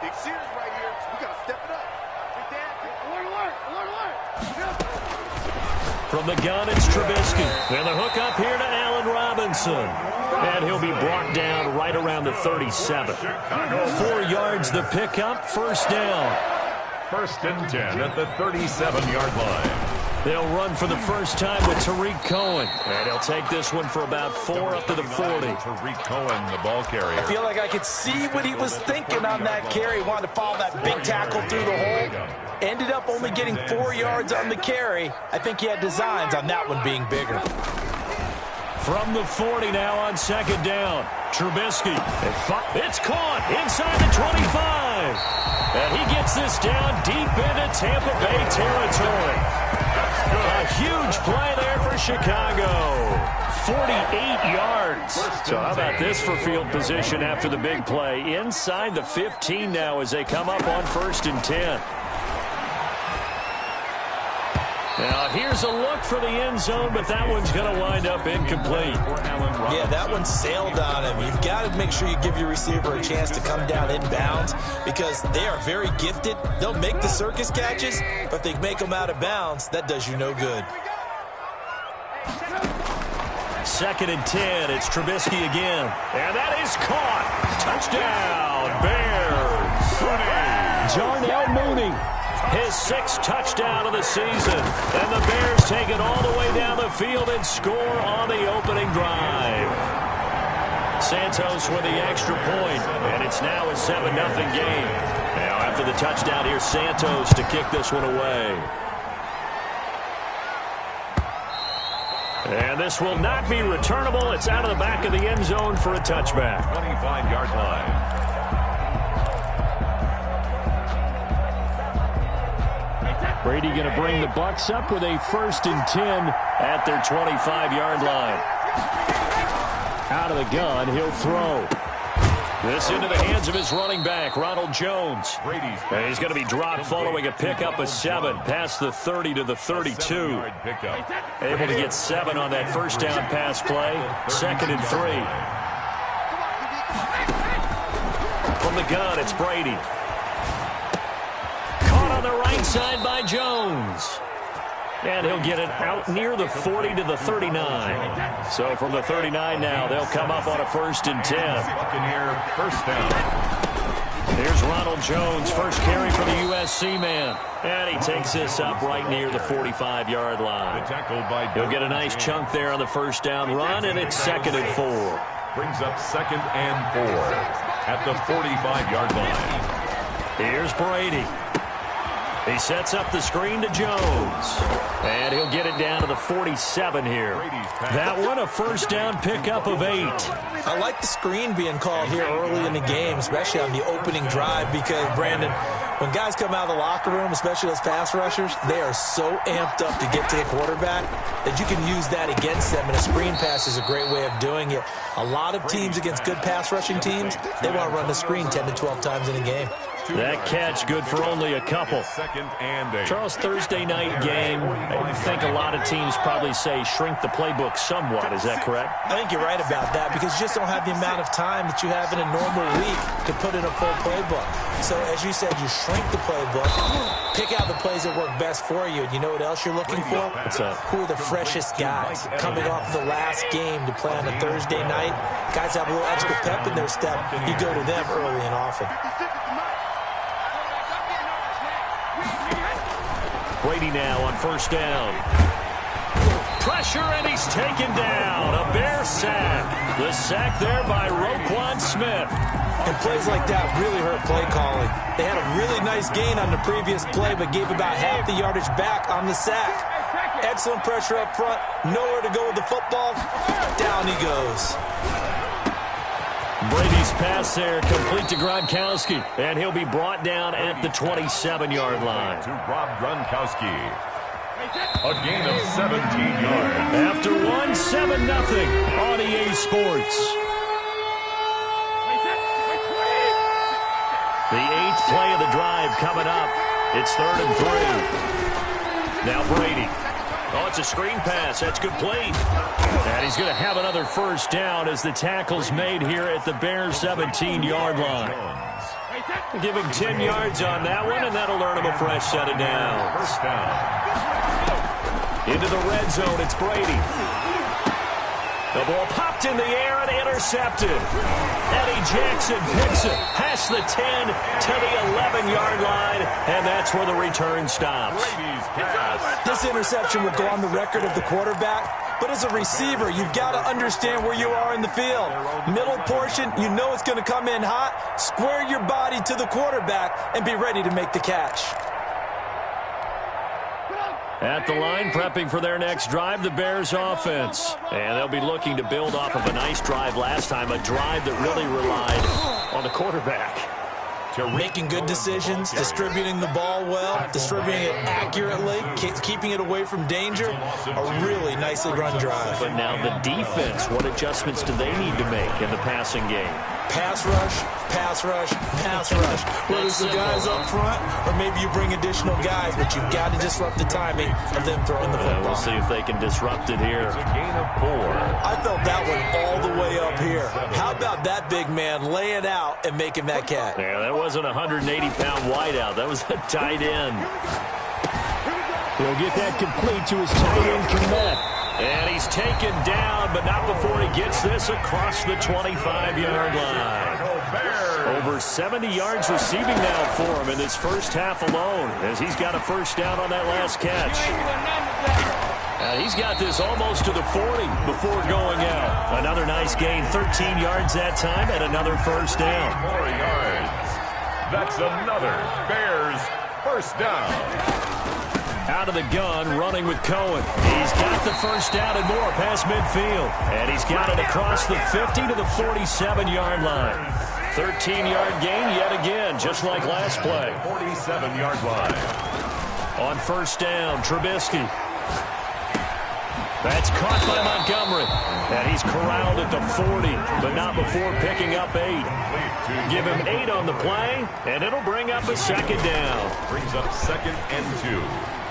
Big series right here. We got to step it up. From the gun, it's Trubisky. And the hook up here to Allen Robinson. And he'll be brought down right around the 37. 4 yards the pickup, first down. 1st and 10 at the 37-yard line. They'll run for the first time with Tariq Cohen. And he'll take this one for about 4 up to the 40. Tariq Cohen, the ball carrier. I feel like I could see what he was thinking on that carry. Wanted to follow that big tackle through the hole. Ended up only getting 4 yards on the carry. I think he had designs on that one being bigger. From the 40 now on 2nd down. Trubisky. It's caught inside the 25. And he gets this down deep into Tampa Bay territory. A huge play there for Chicago. 48 yards. So how about this for field position after the big play? Inside the 15 now as they come up on 1st and 10. Now, here's a look for the end zone, but that one's going to wind up incomplete. Yeah, that one sailed on him. You've got to make sure you give your receiver a chance to come down inbounds because they are very gifted. They'll make the circus catches, but if they make them out of bounds, that does you no good. 2nd and 10. It's Trubisky again. And that is caught. Touchdown, Bears. Jarnell Mooney. His 6th touchdown of the season. And the Bears take it all the way down the field and score on the opening drive. Santos with the extra point, and it's now a 7-0 game. Now after the touchdown, here's Santos to kick this one away. And this will not be returnable. It's out of the back of the end zone for a touchback. 25-yard line. Brady going to bring the Bucs up with a 1st and 10 at their 25-yard line. Out of the gun, he'll throw. This into the hands of his running back, Ronald Jones. And he's going to be dropped following a pickup of 7 past the 30 to the 32. Able to get 7 on that first down pass play. 2nd and 3. From the gun, it's Brady. On the right side by Jones. And he'll get it out near the 40 to the 39. So from the 39 now, they'll come up on a 1st and 10. Buccaneer first down. Here's Ronald Jones, first carry for the USC man. And he takes this up right near the 45-yard line. He'll get a nice chunk there on the first down run, and it's 2nd and 4. Brings up 2nd and 4 at the 45-yard line. Here's Brady. He sets up the screen to Jones. And he'll get it down to the 47 here. That one, a first down pickup of 8. I like the screen being called here early in the game, especially on the opening drive, because, Brandon, when guys come out of the locker room, especially those pass rushers, they are so amped up to get to the quarterback that you can use that against them, and a screen pass is a great way of doing it. A lot of teams against good pass rushing teams, they want to run the screen 10 to 12 times in a game. That catch good for only a couple. Charles, Thursday night game, I think a lot of teams probably say shrink the playbook somewhat. Is that correct? I think you're right about that because you just don't have the amount of time that you have in a normal week to put in a full playbook. So, as you said, you shrink the playbook, pick out the plays that work best for you. And you know what else you're looking for? What's that? Who are the freshest guys coming off the last game to play on a Thursday night? Guys have a little extra pep in their step. You go to them early and often. Brady now on first down. Pressure, and he's taken down. A Bear sack. The sack there by Roquan Smith. And plays like that really hurt play calling. They had a really nice gain on the previous play, but gave about half the yardage back on the sack. Excellent pressure up front. Nowhere to go with the football. Down he goes. Brady's pass there, complete to Gronkowski. And he'll be brought down at the 27-yard line. To Rob Gronkowski. A gain of 17 yards. After 7-0 on EA Sports. The 8th play of the drive coming up. It's 3rd and 3. Now Brady. Oh, it's a screen pass. That's complete. And he's going to have another first down as the tackle's made here at the Bears' 17-yard line. Give him 10 yards on that one, and that'll earn him a fresh set of downs. First down. Into the red zone, it's Brady. The ball popped in the air and intercepted. Eddie Jackson picks it past the 10 to the 11-yard line, and that's where the return stops. Brady's pass. This interception will go on the record of the quarterback, but as a receiver, you've got to understand where you are in the field. Middle portion, you know it's going to come in hot. Square your body to the quarterback and be ready to make the catch. At the line, prepping for their next drive, the Bears offense. And they'll be looking to build off of a nice drive last time, a drive that really relied on the quarterback. Making good decisions, distributing the ball well, distributing it accurately, keeping it away from danger. A really nicely run drive. But now the defense, what adjustments do they need to make in the passing game? Pass rush, pass rush, pass rush. Whether it's the guys up front or maybe you bring additional guys, but you've got to disrupt the timing of them throwing the football. We'll see if they can disrupt it here. It's a gain of 4. I felt that one all the way up here. How about that big man laying out and making that catch? Yeah, that wasn't a 180-pound wideout. That was a tight end. He'll get that complete to his tight end, Kmet. And he's taken down, but not before he gets this across the 25-yard line. Over 70 yards receiving now for him in this first half alone, as he's got a first down on that last catch. He's got this almost to the 40 before going out. Another nice gain, 13 yards that time, and another first down. 4 yards. That's another Bears first down. Out of the gun, running with Cohen. He's got the first down and more past midfield. And he's got it across the 50 to the 47-yard line. 13-yard gain yet again, just like last play. 47-yard line. On first down, Trubisky. That's caught by Montgomery. And he's corralled at the 40, but not before picking up 8. Give him 8 on the play, and it'll bring up a second down. Brings up 2nd and 2.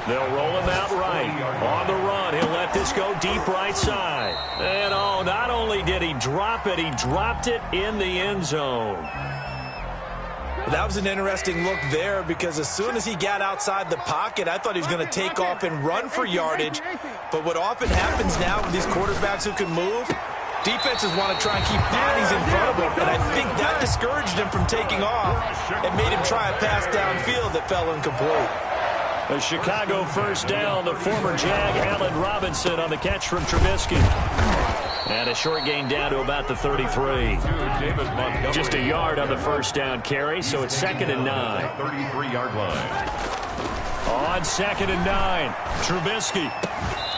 They'll roll him out right. On the run, he'll let this go deep right side. And, oh, not only did he drop it, he dropped it in the end zone. That was an interesting look there because as soon as he got outside the pocket, I thought he was going to take off and run for yardage. But what often happens now with these quarterbacks who can move, defenses want to try and keep bodies in front of him. And I think that discouraged him from taking off and made him try a pass downfield that fell incomplete. A Chicago first down, the former Jag, Allen Robinson on the catch from Trubisky. And a short gain down to about the 33. Just a yard on the first down carry, so it's 2nd and 9. 33-yard line. On 2nd and 9, Trubisky.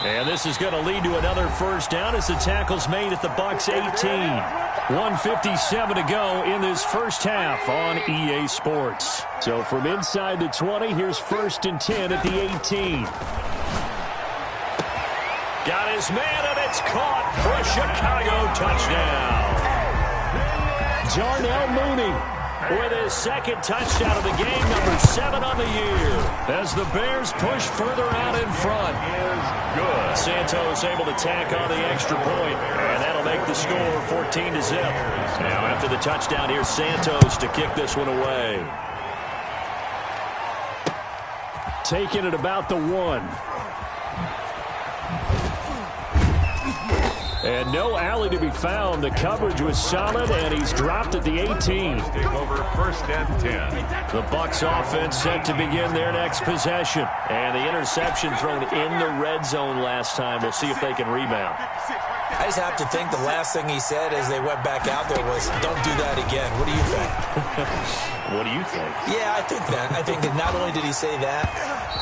And this is going to lead to another first down as the tackle's made at the Bucs 18. 1:57 to go in this first half on EA Sports. So from inside the 20, here's 1st and 10 at the 18. Got his man, and it's caught for a Chicago touchdown. Darnell Mooney with his 2nd touchdown of the game, number 7 on the year. As the Bears push further out in front. Good. Santos able to tack on the extra point, and that'll make the score 14-0. Now after the touchdown, here's Santos to kick this one away. Taking it about the 1. And no alley to be found. The coverage was solid, and he's dropped at the 18. Take over 1st and 10. The Bucs offense set to begin their next possession. And the interception thrown in the red zone last time. We'll see if they can rebound. I just have to think the last thing he said as they went back out there was, don't do that again. What do you think? What do you think? Yeah, I think that. I think that not only did he say that,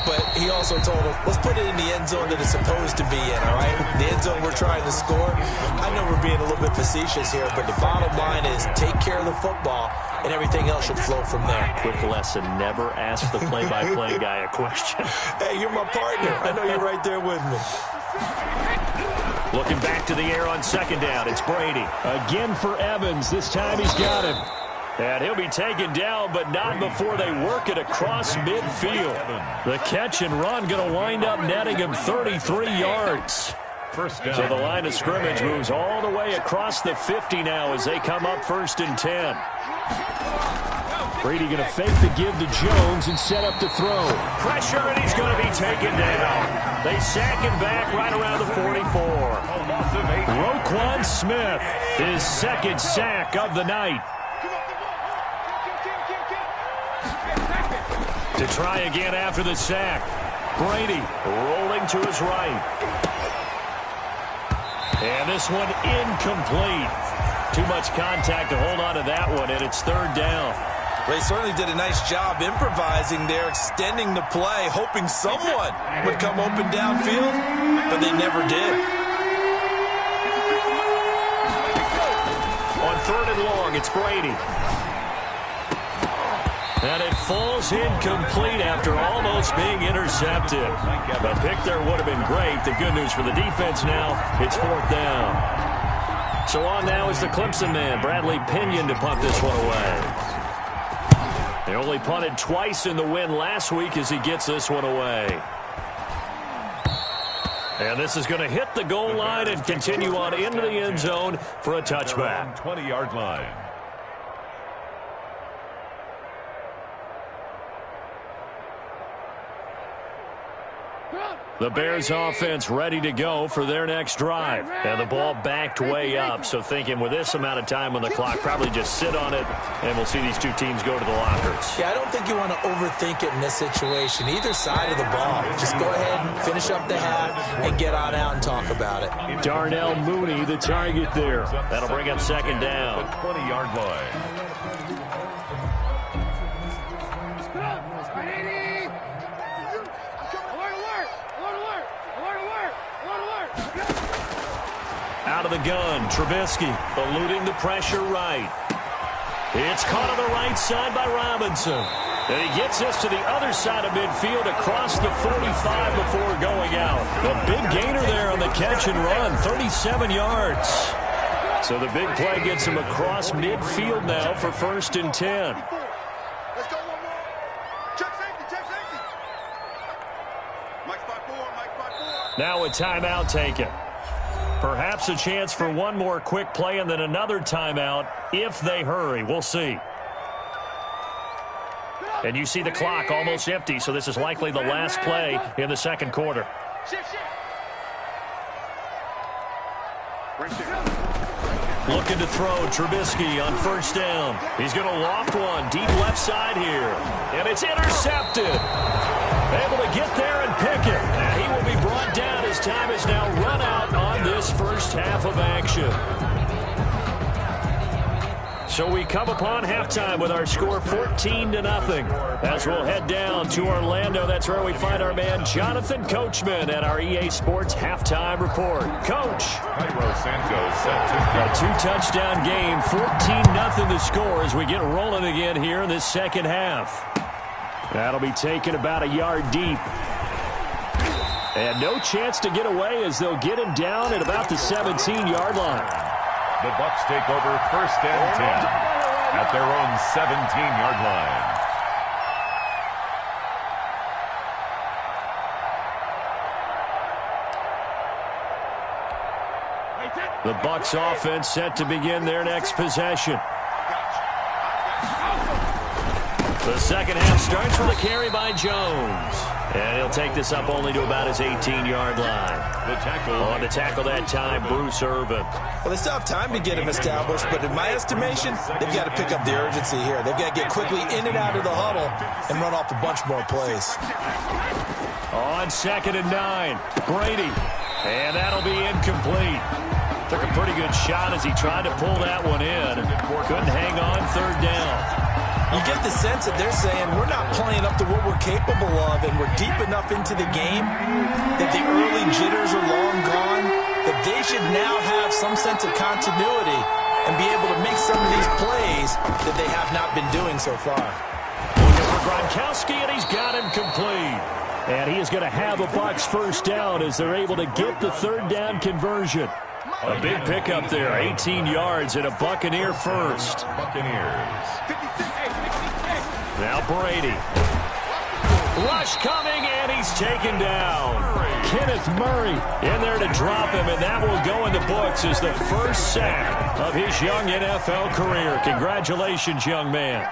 but he also told him, let's put it in the end zone that it's supposed to be in, all right? The end zone we're trying to score. I know we're being a little bit facetious here, but the bottom line is take care of the football, and everything else should flow from there. Quick lesson, never ask the play-by-play guy a question. Hey, you're my partner. I know you're right there with me. Looking back to the air on 2nd down, it's Brady. Again for Evans. This time he's got him. And he'll be taken down, but not before they work it across midfield. The catch and run going to wind up netting him 33 yards. First down. So the line of scrimmage moves all the way across the 50 now as they come up 1st and 10. Brady going to fake the give to Jones and set up the throw. Pressure, and he's going to be taken down. They sack him back right around the 44. Roquan Smith, his second sack of the night. To try again after the sack. Brady rolling to his right. And this one incomplete. Too much contact to hold on to that one, and it's third down. They certainly did a nice job improvising there, extending the play, hoping someone would come open downfield, but they never did. On third and long, it's Brady. And it falls incomplete after almost being intercepted. The pick there would have been great. The good news for the defense now, it's fourth down. So on now is the Clemson man, Bradley Pinion, to punt this one away. They only punted twice in the win last week as he gets this one away. And this is going to hit the goal line and continue on into the end zone for a touchback. 20-yard line. The Bears offense ready to go for their next drive. And the ball backed way up, so thinking with this amount of time on the clock, probably just sit on it, and we'll see these two teams go to the lockers. Yeah, I don't think you want to overthink it in this situation, either side of the ball. Just go ahead and finish up the half and get on out and talk about it. Darnell Mooney, the target there. That'll bring up second down. 20-yard line. Out of the gun, Trubisky eluding the pressure right. It's caught on the right side by Robinson. And he gets this to the other side of midfield across the 45 before going out. The big gainer there on the catch and run, 37 yards. So the big play gets him across midfield now for first and 10. Let's go one more. Check safety, check safety. Mike spot 4, Mike spot 4. Now a timeout taken. Perhaps a chance for one more quick play and then another timeout if they hurry. We'll see. And you see the clock almost empty, so this is likely the last play in the second quarter. Looking to throw, Trubisky on first down. He's going to loft one deep left side here. And it's intercepted. Able to get there and pick it. And he will be brought down as time is now run out on this first half of action. So we come upon halftime with our score 14-0. As we'll head down to Orlando, that's where we find our man Jonathan Coachman at our EA Sports Halftime Report. Coach. Cairo Santos set to A two-touchdown game, 14-0 the score as we get rolling again here in this second half. That'll be taken about a yard deep. And no chance to get away as they'll get him down at about the 17-yard line. The Bucs take over first and 10 at their own 17-yard line. The Bucs offense set to begin their next possession. The second half starts with a carry by Jones. And he'll take this up only to about his 18-yard line. The tackle. On to tackle that time, Bruce Irvin. Well, they still have time to get him established, but in my estimation, they've got to pick up the urgency here. They've got to get quickly in and out of the huddle and run off a bunch more plays. On second and 9, Brady. And that'll be incomplete. Took a pretty good shot as he tried to pull that one in. Couldn't hang on third down. You get the sense that they're saying we're not playing up to what we're capable of and we're deep enough into the game that the early jitters are long gone, that they should now have some sense of continuity and be able to make some of these plays that they have not been doing so far. Looking for Gronkowski, and he's got him complete. And he is going to have a Bucs first down as they're able to get the third down conversion. A big pickup there, 18 yards and a Buccaneer first. Buccaneers. Now Brady. Rush coming, and he's taken down. Kenneth Murray in there to drop him, and that will go in the books as the first sack of his young NFL career. Congratulations, young man.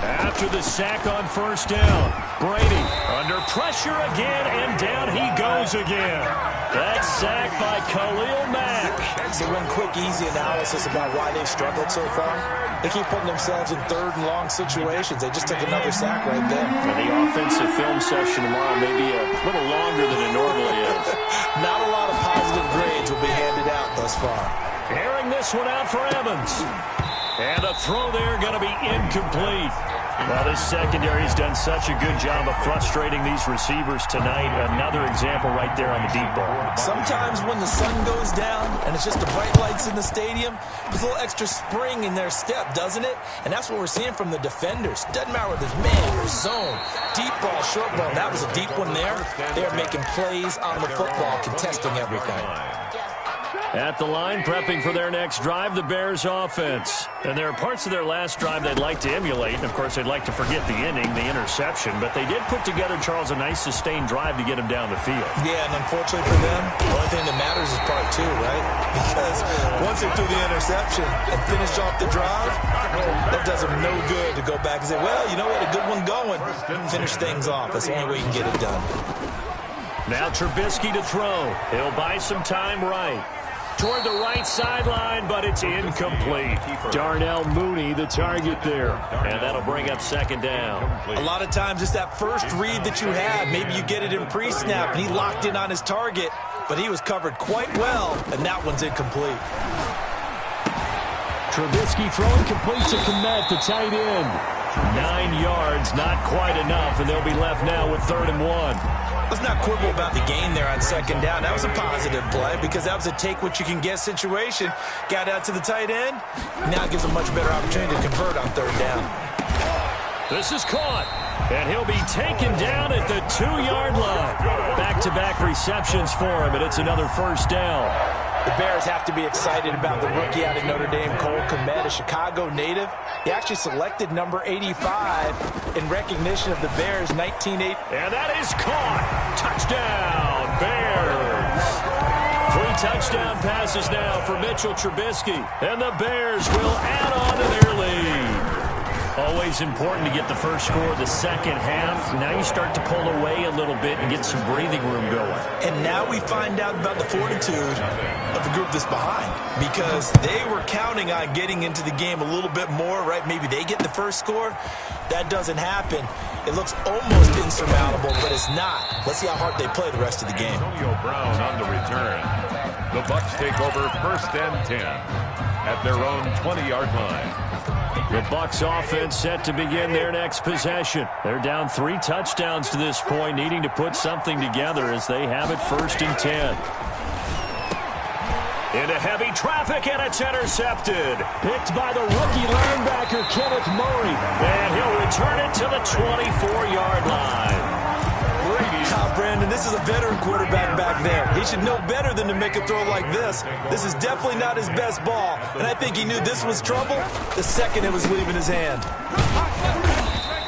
After the sack on first down, Brady under pressure again, and down he goes again. That sack by Khalil Mack. So one quick, easy analysis about why they've struggled so far. They keep putting themselves in third and long situations. They just took another sack right there. And the offensive film session tomorrow may be a little longer than it normally is. Not a lot of positive grades will be handed out thus far. Airing this one out for Evans. And a throw there going to be incomplete. Well, this secondary has done such a good job of frustrating these receivers tonight. Another example right there on the deep ball. Sometimes when the sun goes down and it's just the bright lights in the stadium, there's a little extra spring in their step, doesn't it? And that's what we're seeing from the defenders. Doesn't matter whether it's man or zone, deep ball, short ball. That was a deep one there. They're making plays on the football, contesting everything. At the line, prepping for their next drive, the Bears offense. And there are parts of their last drive they'd like to emulate. And, of course, they'd like to forget the inning, the interception. But they did put together, Charles, a nice sustained drive to get him down the field. Yeah, and unfortunately for them, the only thing that matters is part two, right? Because once they threw the interception and finished off the drive, that does them no good to go back and say, well, you know what, a good one going. Finish things off. That's the only way you can get it done. Now Trubisky to throw. He'll buy some time right. Toward the right sideline, but it's incomplete. Darnell Mooney, the target there. And that'll bring up second down. A lot of times it's that first read that you had. Maybe you get it in pre-snap, and he locked in on his target, but he was covered quite well, and that one's incomplete. Trubisky throwing complete to Kmet, the tight end. 9 yards, not quite enough, and they'll be left now with 3rd and 1. Let's not quibble about the gain there on second down. That was a positive play because that was a take-what-you-can-get situation. Got out to the tight end. Now it gives a much better opportunity to convert on 3rd down. This is caught, and he'll be taken down at the 2-yard line. Back-to-back receptions for him, and it's another 1st down. The Bears have to be excited about the rookie out of Notre Dame, Cole Kmet, a Chicago native. He actually selected number 85 in recognition of the Bears' 1980. And that is caught. Touchdown, Bears. 3 touchdown passes now for Mitchell Trubisky. And the Bears will add on to their lead. Always important to get the first score of the second half. Now you start to pull away a little bit and get some breathing room going. And now we find out about the fortitude of the group that's behind, because they were counting on getting into the game a little bit more, right? Maybe they get the first score. That doesn't happen. It looks almost insurmountable, but it's not. Let's see how hard they play the rest of the game. Antonio Brown on the return. The Bucs take over 1st and 10 at their own 20-yard line. The Bucs offense set to begin their next possession. They're down 3 touchdowns to this point, needing to put something together as they have it 1st and 10. Into heavy traffic, and it's intercepted. Picked by the rookie linebacker, Kenneth Murray. And he'll return it to the 24-yard line. Brandon, this is a veteran quarterback back there. He should know better than to make a throw like this. This is definitely not his best ball, and I think he knew this was trouble the second it was leaving his hand.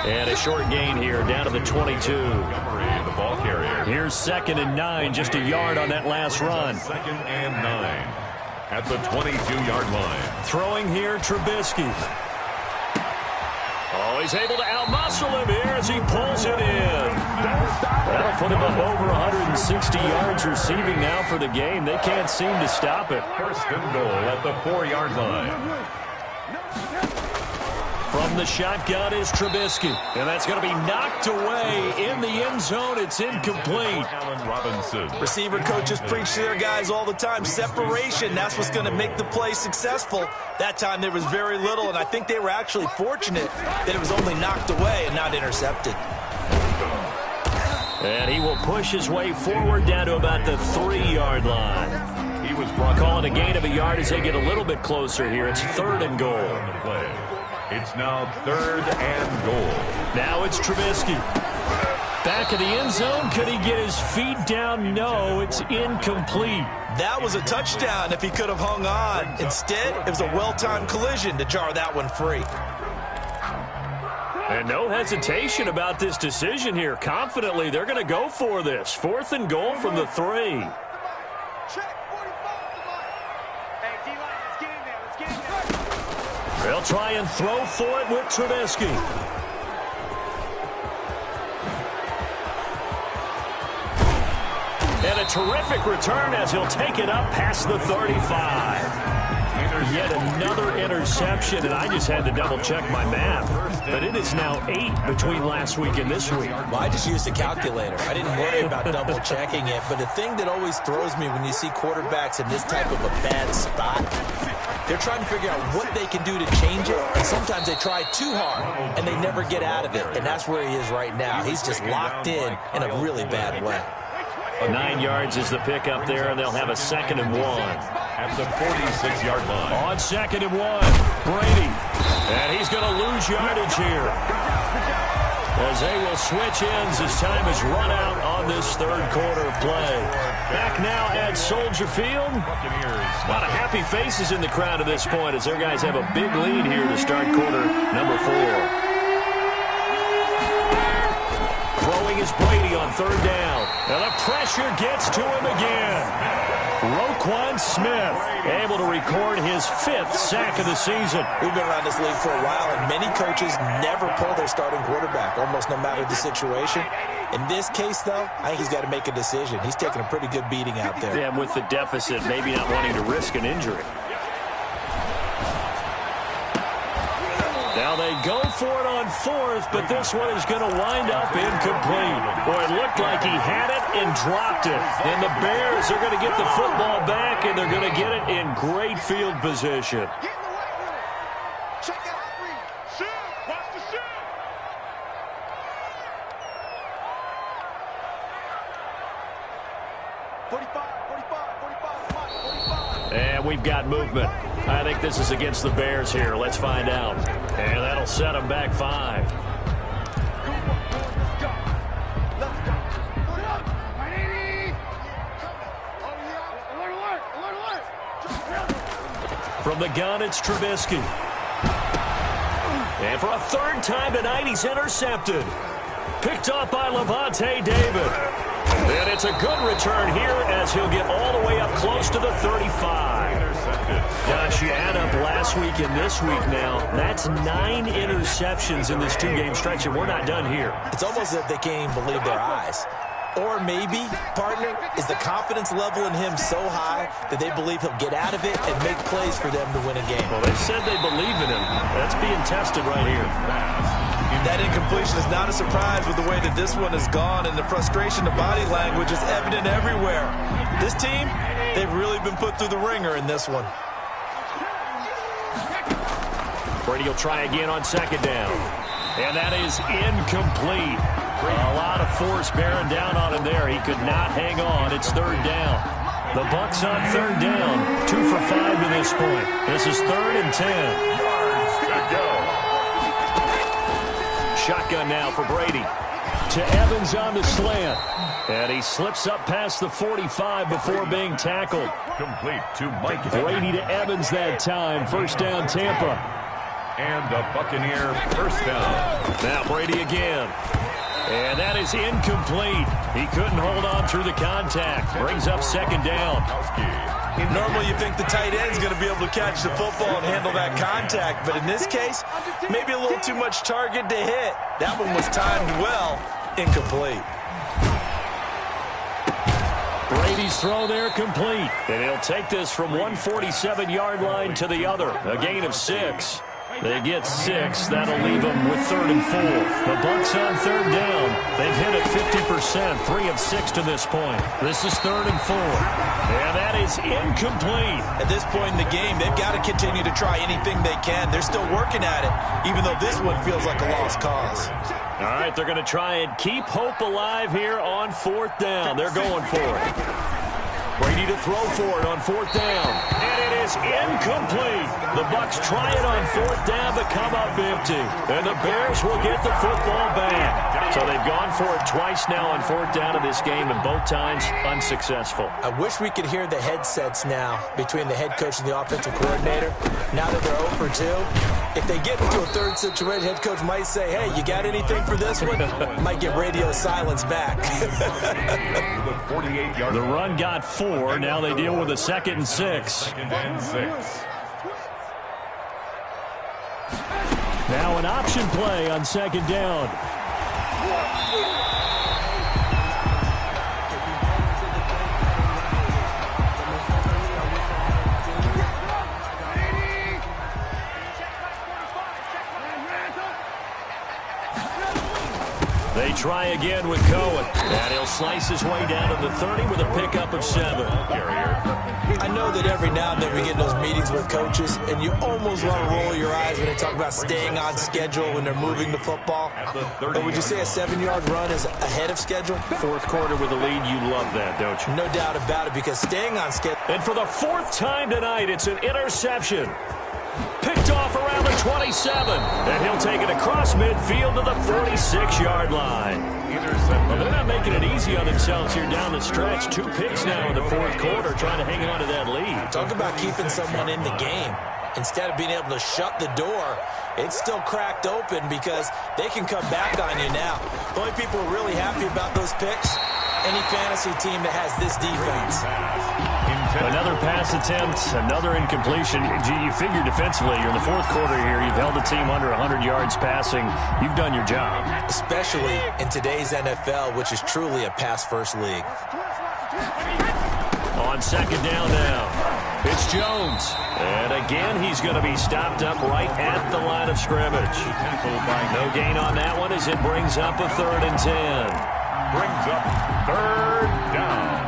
And a short gain here, down to the 22. The ball carrier. Here's 2nd and 9, just a yard on that last run. 2nd and 9 at the 22-yard line. Throwing here, Trubisky. Oh, he's able to outmuscle him here as he pulls it in. That'll put him up over 160 yards receiving now for the game. They can't seem to stop it. 1st and goal at the 4-yard line. From the shotgun is Trubisky. And that's going to be knocked away in the end zone. It's incomplete. Allen Robinson. Receiver coaches preach to their guys all the time. Separation, that's what's going to make the play successful. That time there was very little, and I think they were actually fortunate that it was only knocked away and not intercepted. And he will push his way forward down to about the 3-yard line. He was brought calling a gain of a yard as they get a little bit closer here. It's 3rd and goal. It's now 3rd and goal. Now it's Trubisky. Back of the end zone. Could he get his feet down? No, it's incomplete. That was a touchdown if he could have hung on. Instead, it was a well-timed collision to jar that one free. And no hesitation about this decision here. Confidently, they're going to go for this. 4th and goal from the 3. They'll try and throw for it with Trubisky. terrific return as he'll take it up past the 35. Yet another interception, and I just had to double-check my math. But it is now 8 between last week and this week. Well, I just used a calculator. I didn't worry about double-checking it. But the thing that always throws me when you see quarterbacks in this type of a bad spot, they're trying to figure out what they can do to change it. And sometimes they try too hard, and they never get out of it. And that's where he is right now. He's just locked in a really bad way. 9 yards is the pickup there, and they'll have a 2nd and 1. At the 46-yard line. On 2nd and 1, Brady. And he's going to lose yardage here, as they will switch ends as time is run out on this third quarter of play. Back now at Soldier Field. A lot of happy faces in the crowd at this point, as their guys have a big lead here to start quarter number 4. Throwing is Brady on 3rd down. And the pressure gets to him again. Roquan Smith able to record his 5th sack of the season. We've been around this league for a while, and many coaches never pull their starting quarterback, almost no matter the situation. In this case, though, I think he's got to make a decision. He's taking a pretty good beating out there. Yeah, and with the deficit, maybe not wanting to risk an injury. Now they go for it on 4th, but this one is going to wind up incomplete. Boy, it looked like he had it and dropped it. And the Bears are going to get the football back, and they're going to get it in great field position. Get in the weight room. Check it out, read. Shoot. Watch the shoot. And we've got movement. I think this is against the Bears here. Let's find out. And that'll set them back 5. From the gun, it's Trubisky. And for a 3rd time tonight, he's intercepted. Picked off by Levante David. And it's a good return here as he'll get all the way up close to the 35. Gosh, you add up last week and this week now, that's 9 interceptions in this 2-game stretch, and we're not done here. It's almost as if they can't even believe their eyes. Or maybe, partner, is the confidence level in him so high that they believe he'll get out of it and make plays for them to win a game. Well, they said they believe in him. That's being tested right here. That incompletion is not a surprise with the way that this one has gone, and the frustration, the body language is evident everywhere. This team, they've really been put through the ringer in this one. Brady will try again on 2nd down. And that is incomplete. A lot of force bearing down on him there. He could not hang on. It's 3rd down. The Bucs on 3rd down. 2 for 5 to this point. This is 3rd and 10. Yards to go. Shotgun now for Brady. To Evans on the slant. And he slips up past the 45 before being tackled. Complete to Mike. Brady to Evans that time. 1st down, Tampa. And the Buccaneer 1st down. Now Brady again. And that is incomplete. He couldn't hold on through the contact. Brings up 2nd down. Normally you think the tight end's going to be able to catch the football and handle that contact, but in this case, maybe a little too much target to hit. That one was timed well. Incomplete. Brady's throw there complete. And he'll take this from 147-yard line to the other. A gain of 6. They get 6. That'll leave them with 3rd and 4. The Bucs on 3rd down. They've hit it 50%, 3 of 6 to this point. This is 3rd and 4. And that is incomplete. At this point in the game, they've got to continue to try anything they can. They're still working at it, even though this one feels like a lost cause. All right, they're going to try and keep hope alive here on 4th down. They're going for it. Brady to throw for it on 4th down. And it is incomplete. The Bucs try it on 4th down, but come up empty. And the Bears will get the football back. So they've gone for it twice now on 4th down in this game, and both times unsuccessful. I wish we could hear the headsets now between the head coach and the offensive coordinator. Now that they're 0 for 2, if they get into a 3rd situation, head coach might say, hey, you got anything for this one? Might get radio silence back. The run got 4. Now they deal with a 2nd and 6. 2nd and 6. Now an option play on 2nd down. They try again with Cohen. And he'll slice his way down to the 30 with a pickup of 7. I know that every now and then we get in those meetings with coaches, and you almost want to roll your eyes when they talk about staying on schedule when they're moving the football. But would you say a 7-yard run is ahead of schedule? Fourth quarter with a lead, you love that, don't you? No doubt about it, because staying on schedule. And for the 4th time tonight, it's an interception. Picked off around the 27. And he'll take it across midfield to the 46-yard line. Well, they're not making it easy on themselves here down the stretch. 2 picks now in the 4th quarter, trying to hang on to that lead. Talk about keeping someone in the game. Instead of being able to shut the door, it's still cracked open because they can come back on you now. The only people really happy about those picks, any fantasy team that has this defense. Another pass attempt, another incompletion. Gee, you figure defensively, you're in the 4th quarter here. You've held the team under 100 yards passing. You've done your job. Especially in today's NFL, which is truly a pass-first league. On 2nd down now, it's Jones. And again, he's going to be stopped up right at the line of scrimmage. No gain on that one as it brings up a 3rd and 10. Brings up 3rd down.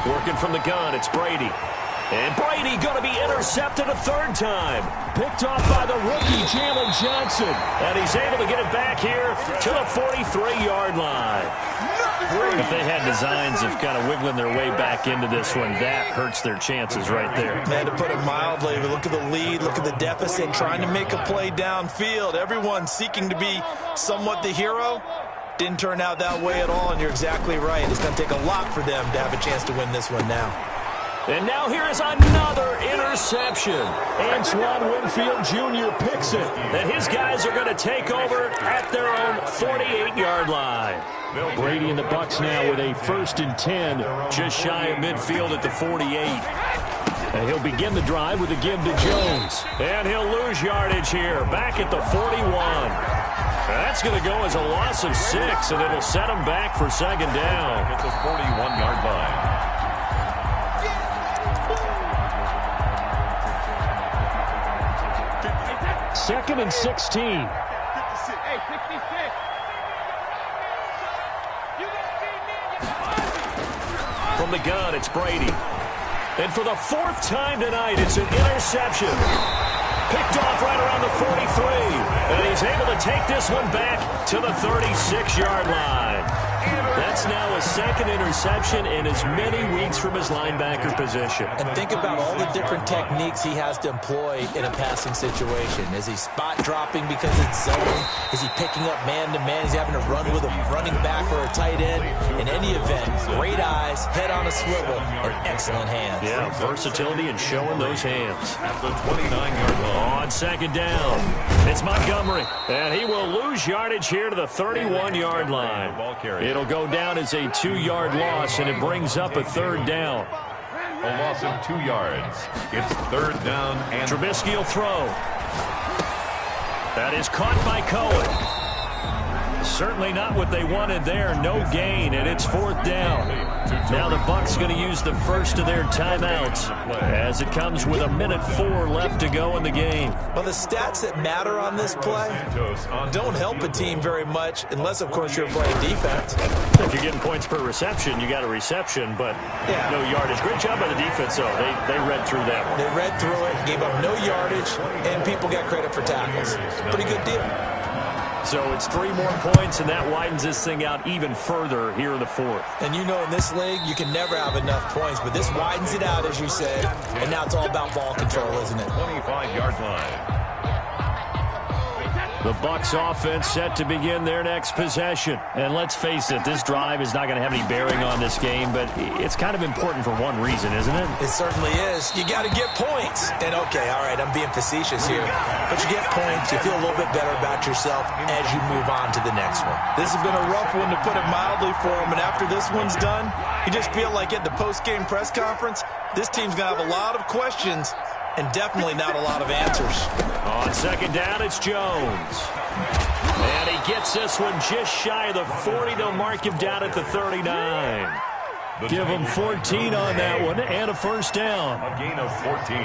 Working from the gun, it's Brady. And Brady going to be intercepted a 3rd time. Picked off by the rookie, Jalen Johnson. And he's able to get it back here to the 43-yard line. If they had designs of kind of wiggling their way back into this one, that hurts their chances right there. Man, to put it mildly, look at the lead, look at the deficit, trying to make a play downfield. Everyone seeking to be somewhat the hero. Didn't turn out that way at all, and you're exactly right. It's going to take a lot for them to have a chance to win this one now. And now here is another interception. Antoine Winfield Jr. picks it. And his guys are going to take over at their own 48-yard line. Brady and the Bucs now with a 1st and 10, just shy of midfield at the 48. And he'll begin the drive with a give to Jones. And he'll lose yardage here, back at the 41. That's going to go as a loss of 6, and it'll set him back for 2nd down. At the 41-yard line. 2nd and 16. Hey, 66. From the gun, it's Brady. And for the 4th time tonight, it's an interception. Picked off right around the 43. And he's able to take this one back to the 36-yard line. That's now a 2nd interception in as many weeks from his linebacker position. And think about all the different techniques he has to employ in a passing situation. Is he spot dropping because it's zone? Is he picking up man-to-man? Is he having to run with a running back or a tight end? In any event, great eyes, head on a swivel, and excellent hands. Yeah, versatility and showing those hands. At the 29-yard line. On 2nd down, it's Montgomery. And he will lose yardage here to the 31-yard line. It'll go down as a 2-yard loss, and it brings up a 3rd down. A loss of 2 yards. It's 3rd down. And Trubisky will throw. That is caught by Cohen. Certainly not what they wanted there. No gain, and it's 4th down. Now the Bucs going to use the first of their timeouts as it comes with 1:04 left to go in the game. Well, the stats that matter on this play don't help a team very much unless, of course, you're playing defense. If you're getting points per reception, you got a reception, but no yardage. Great job by the defense, though. They read through that one. They read through it, gave up no yardage, and people got credit for tackles. Pretty good deal. So it's 3 more points, and that widens this thing out even further here in the 4th. And you know in this league, you can never have enough points, but this widens it out, as you said, and now it's all about ball control, isn't it? 25-yard line. The Bucs offense set to begin their next possession. And let's face it, this drive is not going to have any bearing on this game, but it's kind of important for one reason, isn't it? It certainly is. You got to get points. And okay, all right, I'm being facetious here, but you get points, you feel a little bit better about yourself as you move on to the next one. This has been a rough one, to put it mildly, for him, and after this one's done, you just feel like at the post-game press conference, this team's going to have a lot of questions and definitely not a lot of answers. On 2nd down, it's Jones. And he gets this one just shy of the 40. They'll mark him down at the 39. Give them 14 on that one and a first down. A gain of 14.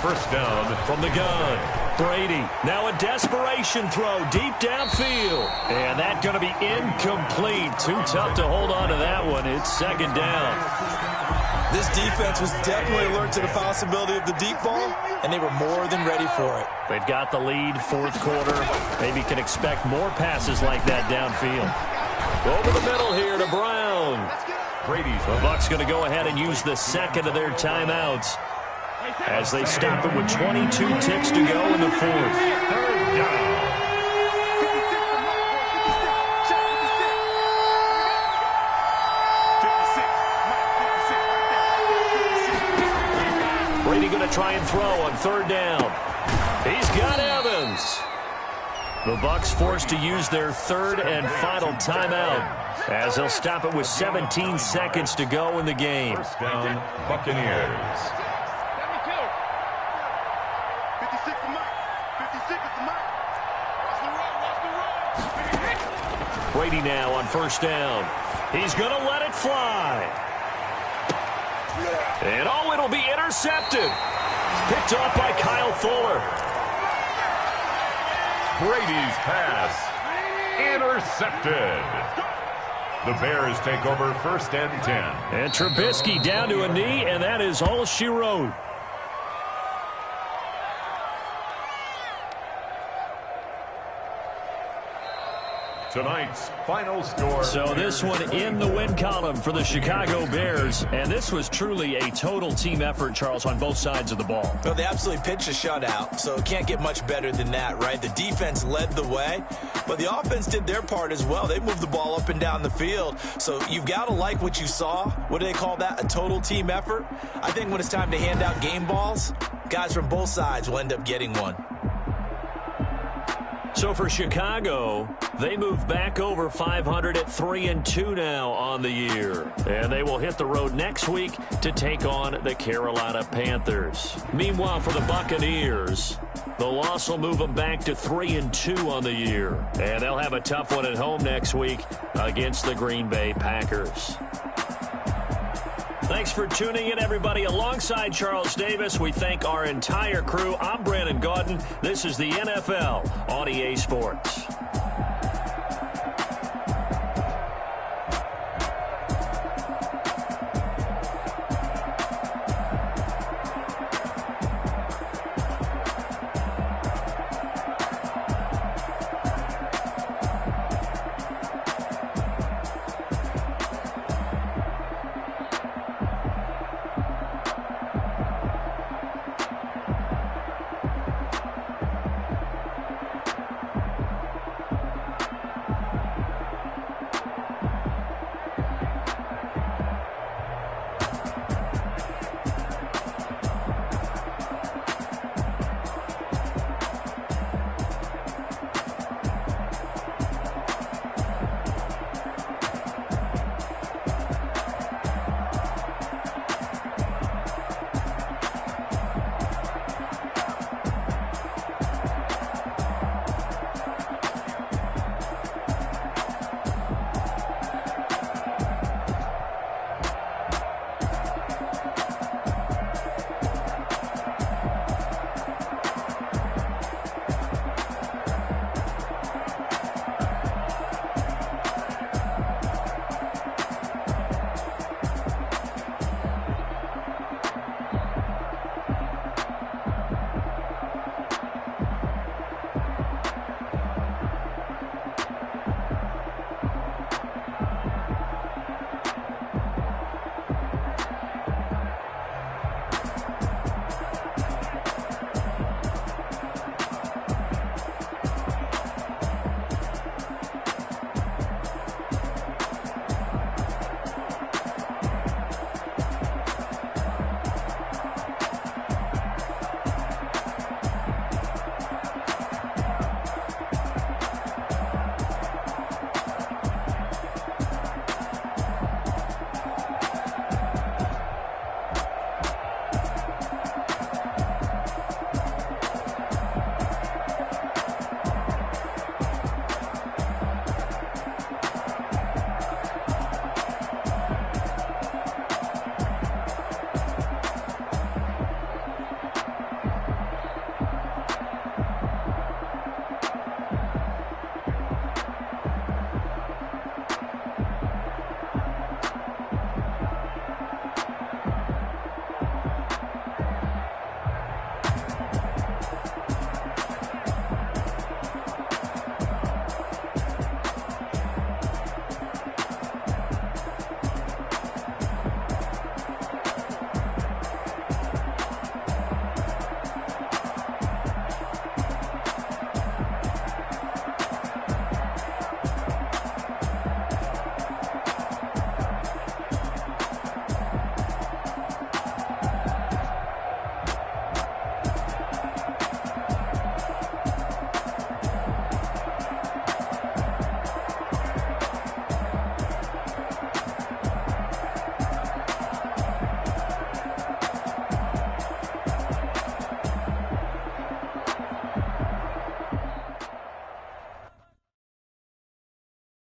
First down from the gun. Brady, now a desperation throw deep downfield. And that's going to be incomplete. Too tough to hold on to that one. It's second down. This defense was definitely alert to the possibility of the deep ball, and they were more than ready for it. They've got the lead, fourth quarter. Maybe can expect more passes like that downfield. Over the middle here to Brown. The Bucs going to go ahead and use the second of their timeouts as they stop it with 22 ticks to go in the fourth. Third down. Brady going to try and throw on third down. He's got Evans. The Bucs forced to use their third and final timeout as they'll stop it with 17 seconds to go in the game. First down, Buccaneers. 56 to Mike. 56 to Mike. Watch the run. Brady now on first down. He's going to let it fly. And oh, it'll be intercepted. Picked off by Kyle Fuller. Brady's pass intercepted. The Bears take over first and 10. And Trubisky down to a knee, and that is all she wrote. Tonight's final score. So this one in the win column for the Chicago Bears. And this was truly a total team effort, Charles, on both sides of the ball. Well, they absolutely pitched a shutout, so it can't get much better than that, right? The defense led the way, but the offense did their part as well. They moved the ball up and down the field. So you've got to like what you saw. What do they call that? A total team effort? I think when it's time to hand out game balls, guys from both sides will end up getting one. So for Chicago, they move back over 500 at 3-2 now on the year. And they will hit the road next week to take on the Carolina Panthers. Meanwhile, for the Buccaneers, the loss will move them back to 3-2 on the year. And they'll have a tough one at home next week against the Green Bay Packers. Thanks for tuning in, everybody. Alongside Charles Davis, we thank our entire crew. I'm Brandon Gaudin. This is the NFL on EA Sports.